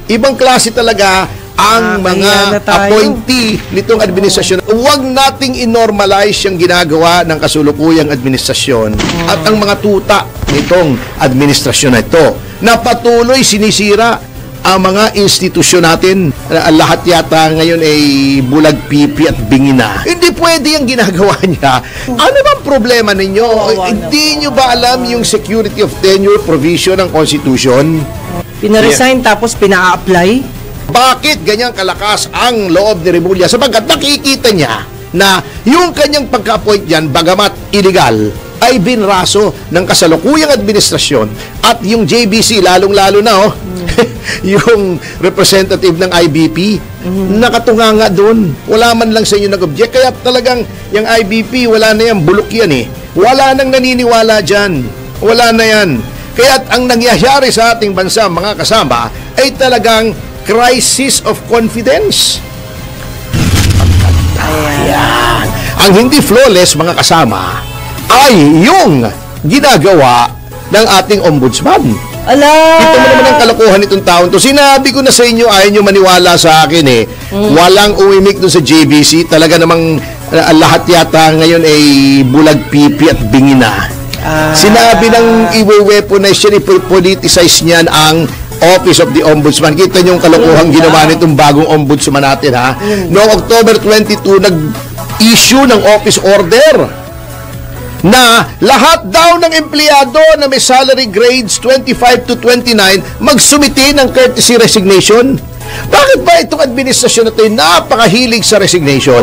Ibang klase talaga ang mga appointee nitong administrasyon. Huwag nating inormalize yung ginagawa ng kasulukuyang administrasyon at ang mga tuta nitong administrasyon na ito na patuloy sinisira ang mga institusyon natin. Lahat yata ngayon ay bulag pipi at bingi na. Hindi pwede yung ginagawa niya. Ano bang problema ninyo? Hindi nyo ba alam yung security of tenure provision ng Constitution? Pinaresign tapos pina-apply? Bakit ganyang kalakas ang loob ni Remulla? Sapagkat nakikita niya na yung kanyang pagka-appoint dyan, bagamat illegal, ay binraso ng kasalukuyang administrasyon at yung JBC, lalong-lalo na yung representative ng IBP, nakatunganga doon. Wala man lang sa inyo nag-object. Kaya talagang yung IBP, wala na yan, bulok yan eh. Wala nang naniniwala dyan. Wala na yan. Kaya ang nangyayari sa ating bansa, mga kasama, ay talagang crisis of confidence. Ayan. Ang hindi flawless, mga kasama, ay yung ginagawa ng ating ombudsman. Ala! Ito mo naman ang kalokohan itong taon to. Sinabi ko na sa inyo, ayaw nyo maniwala sa akin eh. Walang uimik doon sa JBC. Talaga namang lahat yata ngayon ay bulag pipi at bingi na. Sinabi ng i-weaponize yan, i-politicize niyan ang Office of the Ombudsman. Kita niyo yung kalokohang ginawa nitong bagong ombudsman natin, ha? Noong October 22, nag-issue ng office order na lahat daw ng empleyado na may salary grades 25 to 29 magsumite ng courtesy resignation. Bakit ba itong administrasyon na ito ay napakahilig sa resignation?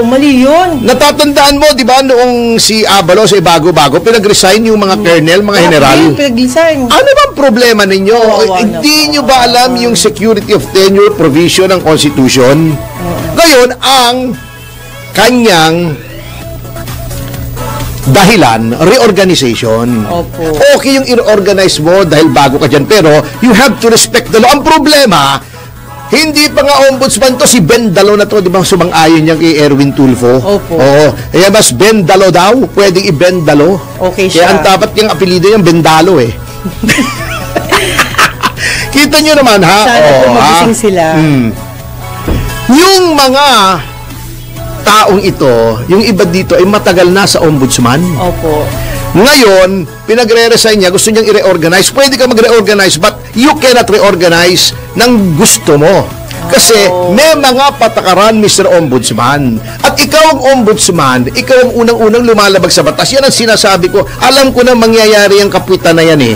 Mali yun. Natatandaan mo, di ba, noong si Abalos ay bago-bago, pinag-resign yung mga colonel, mga general. Pinag-resign. Ano bang problema ninyo? Hindi nyo ba alam yung security of tenure provision ng Constitution? Ngayon, ang kanyang dahilan, reorganization. Opo. Okay yung i-reorganize mo dahil bago ka dyan, pero you have to respect the law. Ang problema, hindi pa nga ombudsman to, si Ben Dalo na to, di ba sumang-ayon niya kay Erwin Tulfo? Opo. Oo. Kaya mas Ben Dalo daw, pwedeng i-Ben Dalo. Okay siya. Kaya ang dapat yung apelido niyang Ben Dalo eh. Kita niyo naman, ha? Sana po magising sila. Yung mga taong ito, yung iba dito ay matagal na sa ombudsman. Opo. Ngayon, pinagre-resign niya, gusto niyang i-reorganize. Pwede ka mag-reorganize, but you cannot reorganize ng gusto mo. Kasi may mga patakaran, Mr. Ombudsman. At ikaw ang ombudsman, ikaw ang unang-unang lumalabag sa batas. Yan ang sinasabi ko. Alam ko na mangyayari ang kapitan na yan eh.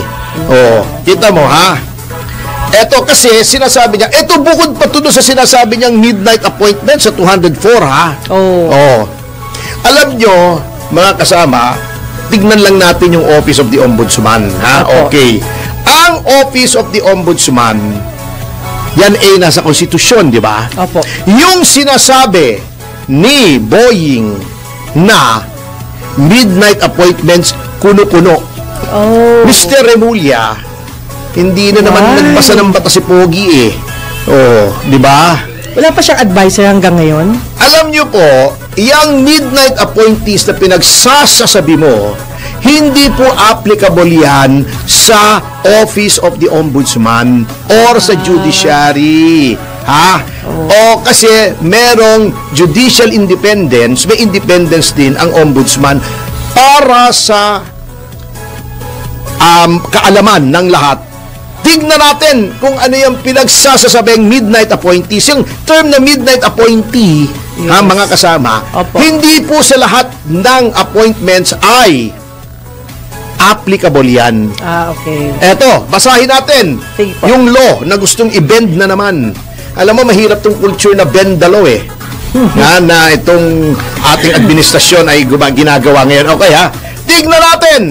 Kita mo, ha? Eto kasi sinasabi niya, eto bukod pa tudo sa sinasabi niyang midnight appointment sa 204, ha? Alam nyo, mga kasama, tignan lang natin yung Office of the Ombudsman, ha? Okay. Ang Office of the Ombudsman, yan ay nasa konstitusyon, di ba? Opo. Yung sinasabi ni Boying na midnight appointments, kuno-kuno. Mr. Remulla, hindi na naman nagbasa ng batas si Pogi eh. Di ba? Wala pa siyang advisor hanggang ngayon? Alam niyo po, yung midnight appointees na pinagsasasabi mo, hindi po applicable yan sa Office of the Ombudsman or sa judiciary. Ha? Kasi merong judicial independence, may independence din ang ombudsman para sa kaalaman ng lahat. Tignan natin kung ano yung pinagsasasabing midnight appointees. Yung term na midnight appointee, mga kasama, hindi po sa lahat ng appointments ay applicable yan. Okay. Eto, basahin natin yung law na gustong i-bend na naman. Alam mo, mahirap tong culture na bend the law eh. na itong ating administrasyon ay ginagawa ngayon. Okay, ha? Tignan natin.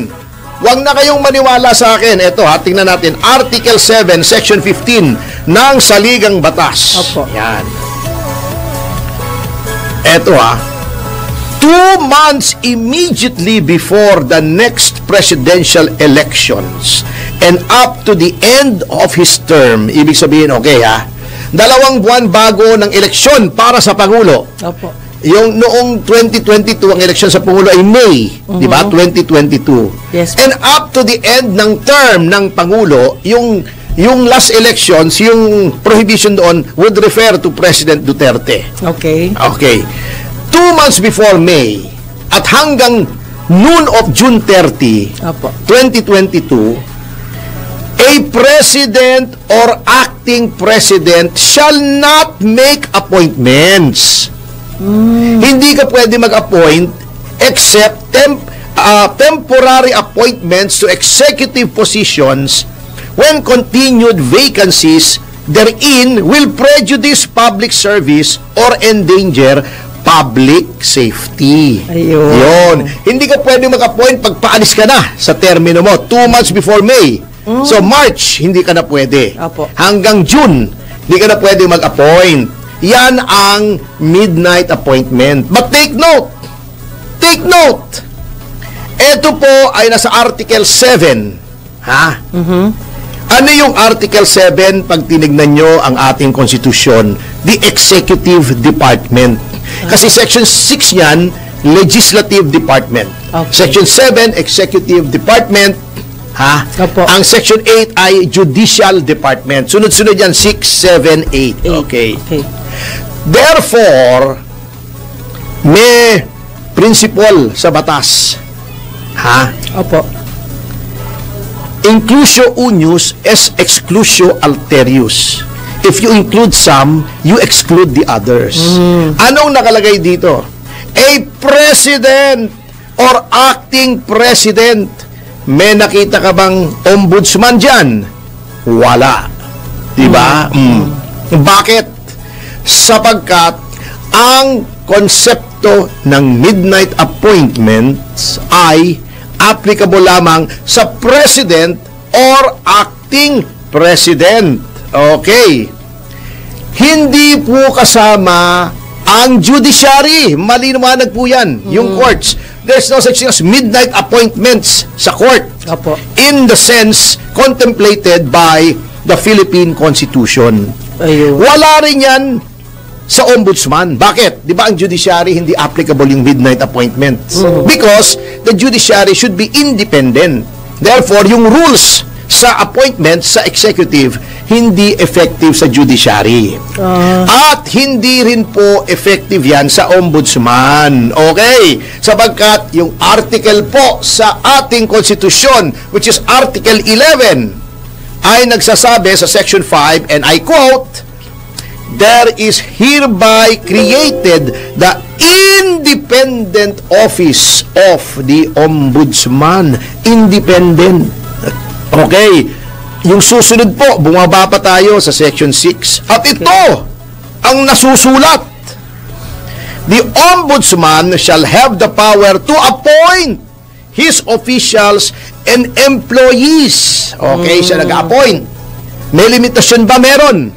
Huwag na kayong maniwala sa akin. Ito, ha, tingnan natin. Article 7, Section 15 ng Saligang Batas. Opo. Yan. Ito, ha. 2 months immediately before the next presidential elections and up to the end of his term. Ibig sabihin, okay, ha? 2 buwan bago ng eleksyon para sa Pangulo. Opo. Yung noong 2022, ang eleksyon sa Pangulo ay May, di ba? 2022. Yes. And up to the end ng term ng Pangulo, yung yung last elections, yung prohibition doon would refer to President Duterte. Okay. Okay. 2 months before May at hanggang noon of June 30, Opo. 2022, a president or acting president shall not make appointments. Hindi ka pwede mag-appoint except temporary appointments to executive positions when continued vacancies therein will prejudice public service or endanger public safety. Ayun. Yun. Hindi ka pwede mag-appoint pag paalis ka na sa termino mo 2 months before May. So March, hindi ka na pwede. Apo. Hanggang June, hindi ka na pwede mag-appoint. Yan ang midnight appointment. But take note, ito po ay nasa Article 7. Ha? Ano yung Article 7 pag tinignan nyo ang ating konstitusyon? The Executive Department. Kasi Section 6 yan, Legislative Department. Okay. Section 7, Executive Department. Ha? Opo. Ang Section 8 ay Judicial Department. Sunod-sunod yan, 6, 7, 8. Okay. Therefore, may principle sa batas. Ha? Opo. Inclusio unius es exclusio alterius. If you include some, you exclude the others. Anong nakalagay dito? A president or acting president. May nakita ka bang ombudsman dyan? Wala. Diba? Bakit? Sapagkat ang konsepto ng midnight appointments ay applicable lamang sa president or acting president. Okay. Hindi po kasama ang judiciary. Maliwanag po yan. Yung courts. There's no such thing as midnight appointments sa court. Opo. In the sense contemplated by the Philippine Constitution. Ayun. Wala rin yan sa ombudsman. Bakit? Di ba ang judiciary hindi applicable yung midnight appointments? Because the judiciary should be independent. Therefore, yung rules sa appointments sa executive hindi effective sa judiciary. At hindi rin po effective yan sa ombudsman. Okay? Sapagkat yung article po sa ating konstitusyon, which is Article 11, ay nagsasabi sa Section 5, and I quote, "There is hereby created the independent office of the ombudsman." Independent. Okay. Yung susunod po, bumaba pa tayo sa Section 6. At ito ang nasusulat. The ombudsman shall have the power to appoint his officials and employees. Okay, siya nag-appoint. May limitasyon ba? Meron.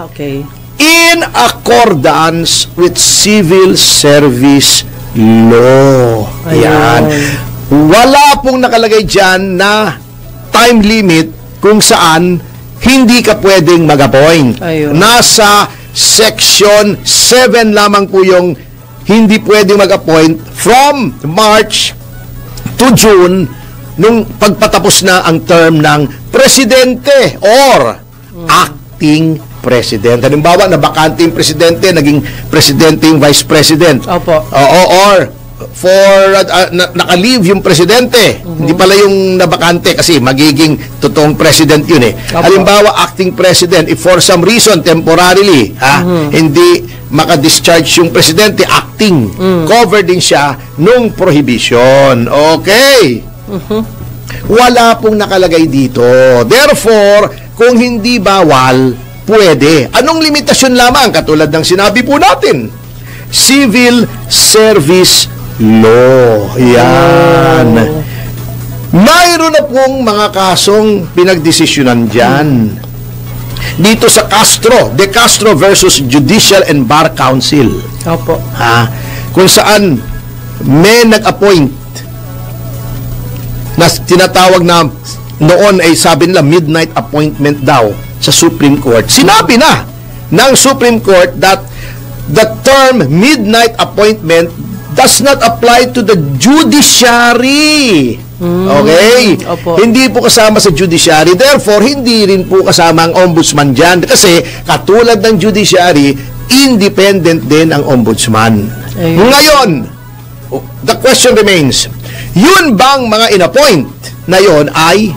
Okay. In accordance with civil service law. Yan. Wala pong nakalagay dyan na time limit kung saan hindi ka pwedeng mag-appoint. Ayun. Nasa Section 7 lamang po yung hindi pwedeng mag-appoint from March to June nung pagpatapos na ang term ng presidente or acting president. Halimbawa, nabakante yung presidente, naging presidente yung vice president. Opo. Or for naka-leave yung presidente. Hindi pala yung nabakante kasi magiging totoong president yun eh. Opo. Halimbawa, acting president, if for some reason, temporarily, hindi maka-discharge yung presidente, acting, covered din siya nung prohibition. Okay. Wala pong nakalagay dito. Therefore, kung hindi bawal, pwede. Anong limitasyon lamang? Katulad ng sinabi po natin, civil service law. Yan. Mayroon na pong mga kasong pinagdesisyonan dyan. Dito sa Castro, De Castro versus Judicial and Bar Council. Opo. Kung saan may nag-appoint na tinatawag na noon ay sabi nila midnight appointment daw sa Supreme Court. Sinabi na ng Supreme Court that the term midnight appointment does not apply to the judiciary. Okay? Opo. Hindi po kasama sa judiciary. Therefore, hindi rin po kasama ang ombudsman dyan. Kasi katulad ng judiciary, independent din ang ombudsman. Ayun. Ngayon, the question remains, yun bang mga inappoint na yon ay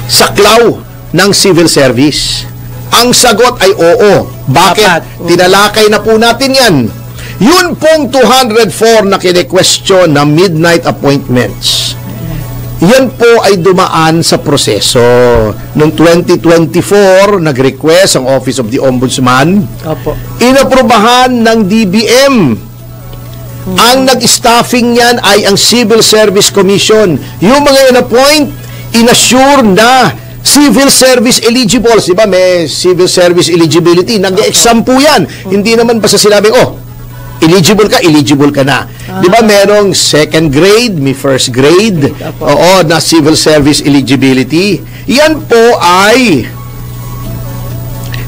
saklaw ng civil service? Ang sagot ay oo. Bakit? Dapat. Tinalakay na po natin yan. Yun pong 204 na kine-question na midnight appointments. Yan po ay dumaan sa proseso. Noong 2024, nag-request ang Office of the Ombudsman. Opo. Inaprubahan ng DBM. Ang nag-staffing niyan ay ang Civil Service Commission. Yung mga in-appoint, inassure na civil service eligible. Diba may civil service eligibility? Nag-exam po yan. Hindi naman basta sinabing, eligible ka na. Di ba merong second grade, may first grade, oo, na civil service eligibility. Yan po ay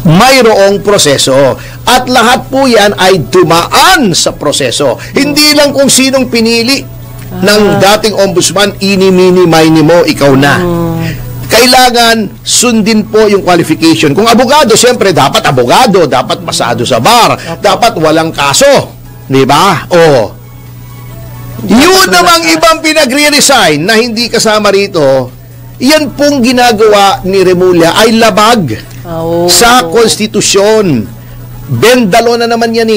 mayroong proseso. At lahat po yan ay dumaan sa proseso. Hindi lang kung sinong pinili ng dating ombudsman, ini-mini-mini mo, ikaw na. Kailangan sundin po yung qualification. Kung abogado, siyempre, dapat abogado, dapat pasado sa bar, dapat walang kaso. Diba? Yun namang ibang pinagre-resign na hindi kasama rito, yan pong ginagawa ni Remulla ay labag sa konstitusyon. Bendalo na naman yan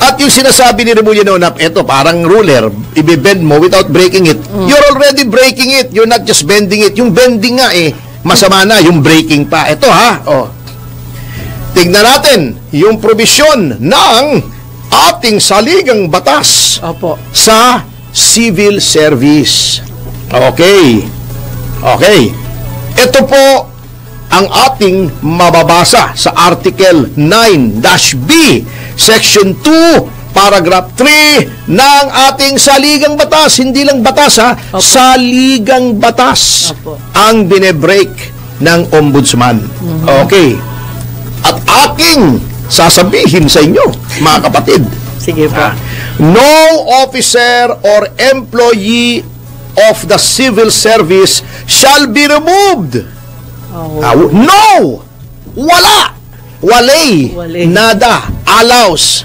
At yung sinasabi ni Remulla noon, eto parang ruler, ibibend mo without breaking it. You're already breaking it. You're not just bending it. Yung bending nga masama na. Yung breaking pa. Ito tignan natin yung provision ng ating saligang batas sa civil service. Okay. Ito po ang ating mababasa sa Article 9-B, Section 2, Paragraph 3 ng ating saligang batas. Hindi lang batas saligang batas ang binebreak ng ombudsman. Okay. At aking sasabihin sa inyo, mga kapatid. Sige po. No officer or employee of the civil service shall be removed. No! Wala! Walay! Nada! Allows!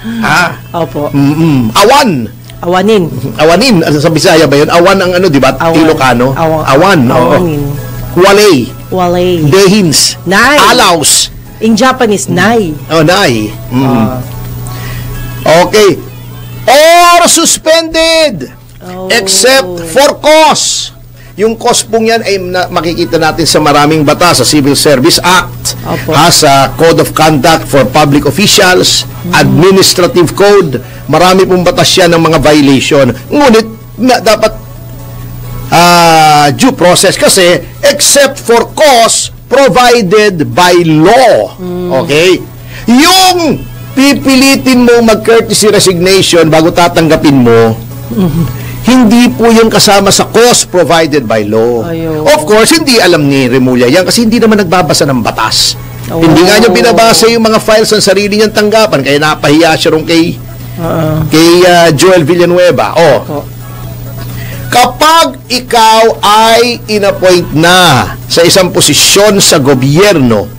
Opo. Awan! Awanin. Sa Bisaya ba yun? Awan ang di ba? Ilocano? Awan. Awanin. Walay. Dehins. Nay. Allows. In Japanese, nai. Nai. Okay. Or suspended. Except for cause. Yung cause pong yan ay makikita natin sa maraming batas, sa Civil Service Act, sa Code of Conduct for Public Officials, Administrative Code. Marami pong batas yan ng mga violation. Ngunit dapat due process kasi except for cause provided by law. Okay? Yung pipilitin mo mag-courtesy resignation bago tatanggapin mo, hindi po yung kasama sa cause provided by law. Of course, hindi alam ni Remulla yan kasi hindi naman nagbabasa ng batas. Hindi nga niya binabasa yung mga files ng sarili niyang tanggapan kaya napahiya siya rin kay Joel Villanueva. Kapag ikaw ay inappoint na sa isang posisyon sa gobyerno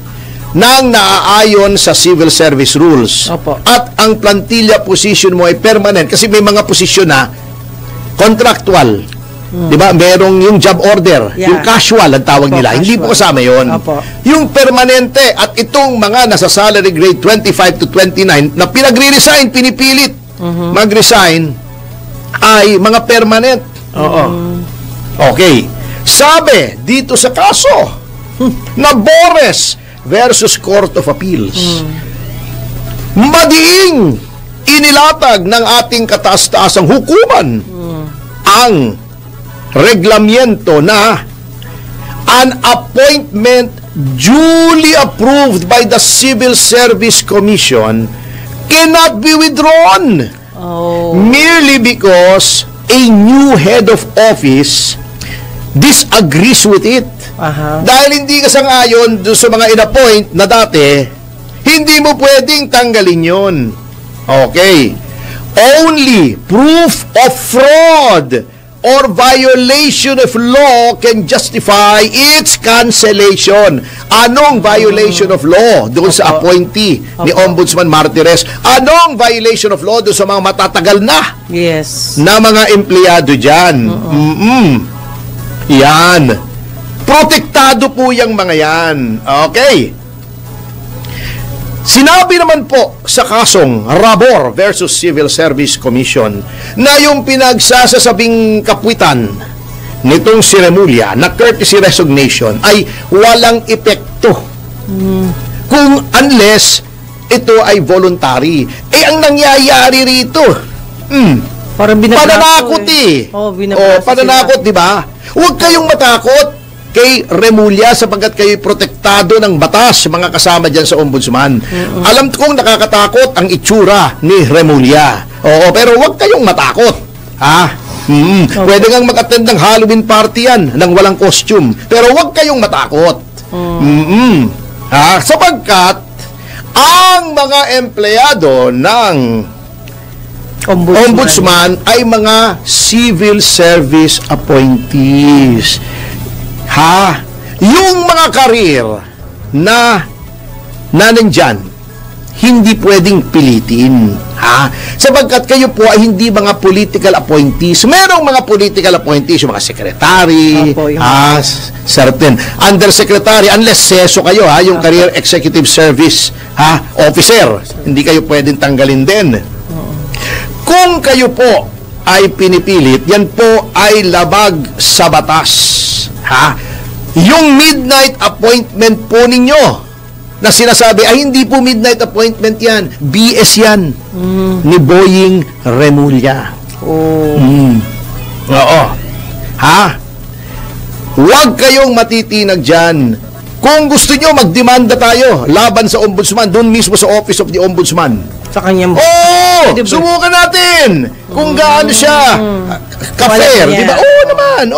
nang naaayon sa civil service rules at ang plantilla position mo ay permanent kasi may mga posisyon na contractual. Di ba? Merong yung job order, yung casual ang tawag nila. Hindi po kasama yun. Yung permanente at itong mga nasa salary grade 25 to 29 na pinagre-resign, pinipilit mag-resign ay mga permanent. Okay. Sabi dito sa kaso na Bores versus Court of Appeals, madiing inilatag ng ating kataas-taasang hukuman ang reglamento na an appointment duly approved by the Civil Service Commission cannot be withdrawn merely because a new head of office disagrees with it. Dahil hindi ka sang-ayon sa mga in-appoint na dati, hindi mo pwedeng tanggalin yon. Okay. Only proof of fraud or violation of law can justify its cancellation. Anong violation of law doon sa appointee ni Ombudsman Martires? Anong violation of law doon sa mga matatagal na Yes. na mga empleyado dyan? Yan. Protektado po yung mga yan. Okay. Sinabi naman po sa kasong Rabor versus Civil Service Commission na yung pinagsasasabing kapwitan nitong si Remulla na courtesy resignation ay walang epekto kung unless ito ay voluntary. Ang nangyayari rito, Parang pananakot eh. Pananakot, di ba? Huwag kayong matakot kay Remulla sapagkat kayo'y protektado ng batas, mga kasama dyan sa Ombudsman. Alam kong nakakatakot ang itsura ni Remulla. Oo, pero huwag kayong matakot. Ha? Pwede ngang mag-attend ng Halloween party yan nang walang costume. Pero huwag kayong matakot. Ha? Sapagkat ang mga empleyado ng Ombudsman ay mga civil service appointees. Ha? Yung mga karir na nandyan, hindi pwedeng pilitin. Ha? Sapagkat kayo po ay hindi mga political appointees. Merong mga political appointees, yung mga secretary, certain undersecretary, unless seso kayo, yung career executive service officer. Hindi kayo pwedeng tanggalin din. Kung kayo po ay pinipilit, yan po ay labag sa batas. Ha? Yung midnight appointment po ninyo na sinasabi ay hindi po midnight appointment yan. BS yan. Ni Boying Remulla. Oo. Ha? Huwag kayong matitinag dyan. Kung gusto nyo, magdemanda tayo laban sa Ombudsman, doon mismo sa Office of the Ombudsman. Sa kanyang... Subukan natin kung gaano siya ka-fair, di ba? Naman.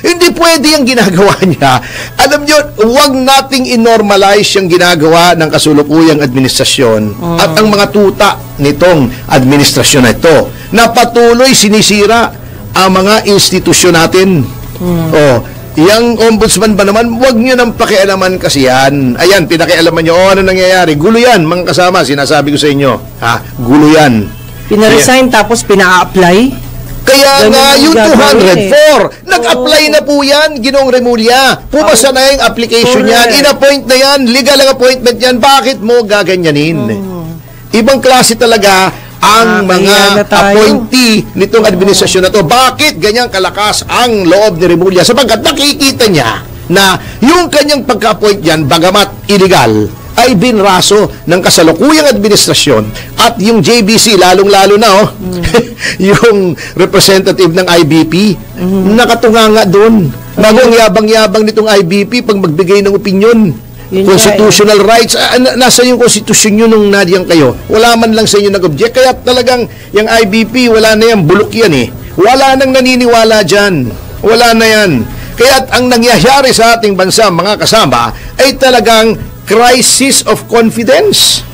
Hindi pwede yung ginagawa niya. Alam niyo, huwag nating inormalize yung ginagawa ng kasulukuyang administrasyon at ang mga tuta nitong administrasyon na ito na patuloy sinisira ang mga institusyon natin. Yang Ombudsman ba naman, huwag nyo nang pakialaman kasi yan. Ayan, pinakialaman nyo, ano nangyayari? Gulo yan, mga kasama, sinasabi ko sa inyo. Gulo yan. Pinaresign tapos pina-apply? Kaya nga, yung 204, nag-apply na po yan, Ginoong Remulla. Pumasa na yung application yan, in-appoint na yan, legal ang appointment yan, bakit mo gaganyanin? Ibang klase talaga ang mga appointee nitong administrasyon na to. Bakit ganyang kalakas ang loob ni Remulla? Sapagkat nakikita niya na yung kanyang pagka-appoint yan, bagamat illegal, ay binraso ng kasalukuyang administrasyon at yung JBC, lalong-lalo na yung representative ng IBP, nakatunganga doon. Bagong yabang-yabang nitong IBP pag magbigay ng opinion. Constitutional rights, nasa yung konstitusyon nyo nung nadiyang kayo. Wala man lang sa inyo nag-object. Kaya talagang yung IBP, wala na yan, bulok yan eh. Wala nang naniniwala dyan. Wala na yan. Kaya ang nangyayari sa ating bansa, mga kasama, ay talagang crisis of confidence.